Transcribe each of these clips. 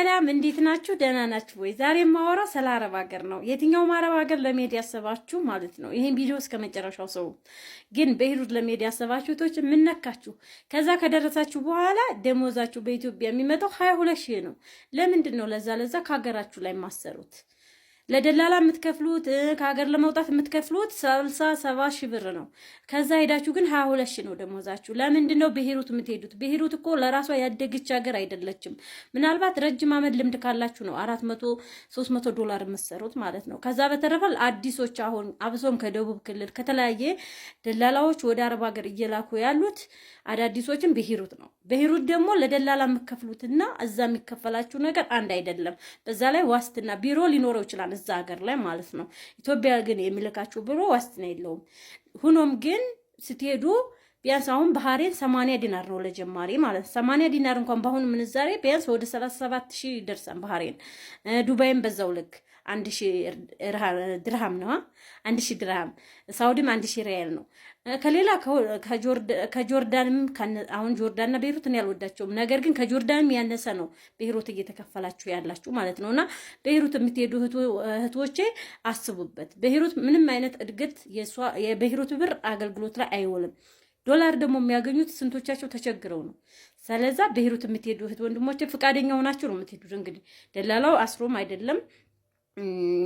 ሰላም እንዴት ናችሁ? ደህና ናችሁ ወይ? ዛሬ የማወራው ስለ አረብ ሀገር ነው። የትኛውም አረብ ሀገር ለመሄድ ያሰባችሁ ማለት ነው። ይሄን ቪዲዮ እስከ መጨረሻው ሰው ግን በሂሩት ለመሄድ ያሰባችሁ ቶች ምን ነካችሁ? ከዛ ከደረሳችሁ በኋላ ደሞዛችሁ በኢትዮጵያ የሚመጣው 22 ሺህ ነው። ለምንድን ነው ለዛ ከሀገራችሁ ላይ ማሰሩት? ለደላላ የምትከፍሉት ከሀገር ለመውጣት የምትከፍሉት 70 ሺህ ብር ነው። ከዛ ሄዳችሁ ግን 22 ሺህ ነው ደሞዛችሁ። ለምንድን ነው በሂሩት የምትሄዱት? በሂሩት እኮ ለራሷ ያደገች ሀገር አይደለችም። ምናልባት ረጅም ዓመት ልምድ ካላችሁ ነው 400 300 ዶላር የምትሰሩት ማለት ነው። ከዛ በተረፈ አዲሶች አሁን አብሶም ከደቡብ ክልል ከተለያየ ደላላዎች ወደ አረብ ሀገር እየላኩ ያሉት አዳዲሶችን በሂሩት ነው። በሂሩት ደግሞ ለደላላ የምትከፍሉትና እዛ የሚከፈላችሁ ነገር አንድ አይደለም። በዛ ላይ ዋስትና ቢሮ ሊኖረው ይችላል እዛ ሀገር ላይ ማለት ነው። ኢትዮጵያ ግን የሚልካችሁ ቢሮ ዋስትና የለውም። ሁኖም ግን ስትሄዱ ቢያንስ አሁን ባህሬን 80 ዲናር ነው ለጀማሪ ማለት 80 ዲናር እንኳን ባሁን ምንዛሬ ቢያንስ ወደ 37 ሺህ ይደርሳል። ባህሬን ዱባይም በዛው ልክ 1000 ድርሃም ነው። 1000 ድርሃም ሳውዲም 1000 ሪያል ነው። ከሌላ ከጆርዳንም አሁን ጆርዳንና ቤይሩትን ያልወዳቸውም ነገር ግን ከጆርዳንም ያነሰ ነው ቤይሩት እየተከፈላችሁ ያላችሁ ማለት ነውና ቤይሩት የምትሄዱ እህቶቼ አስቡበት። ቤይሩት ምንም አይነት እድገት የቤይሩት ብር አገልግሎት ላይ አይውልም። ዶላር ደግሞ የሚያገኙት ስንቶቻቸው ተቸግረው ነው። ስለዛ ቤይሩት የምትሄዱ እህት ወንድሞቼ ፍቃደኛ ሆናችሁ ነው የምትሄዱት። እንግዲህ ደላላው አስሮም አይደለም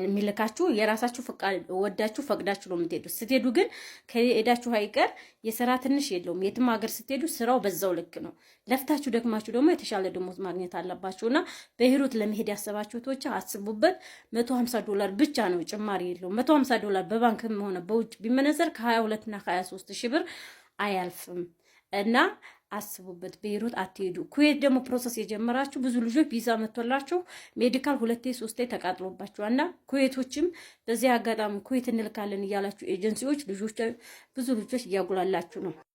የሚልካችሁ የራሳችሁ ፍቃድ ወዳችሁ ፈቅዳችሁ ነው የምትሄዱት። ስትሄዱ ግን ከሄዳችሁ አይቀር የሥራ ትንሽ የለውም። የትም ሀገር ስትሄዱ ስራው በዛው ልክ ነው። ለፍታችሁ ደክማችሁ ደግሞ የተሻለ ደሞዝ ማግኘት አለባችሁና በሂሩት ለመሄድ ያሰባችሁ ቶች አስቡበት። 150 ዶላር ብቻ ነው ጭማሪ የለውም። 150 ዶላር በባንክም ሆነ በውጭ ቢመነዘር ከ22 እና 23 ሺህ ብር አያልፍም እና አስቡበት። በሂሩት አትሄዱ። ኩዌት ደግሞ ፕሮሰስ የጀመራችሁ ብዙ ልጆች ቪዛ መጥቶላችሁ ሜዲካል 2 3 ተቃጥሎባችኋልና ኩዌቶችም በዚህ አጋጣሚ ኩዌት እንልካለን እያላችሁ ኤጀንሲዎች ብዙ ልጆች እያጉላላችሁ ነው።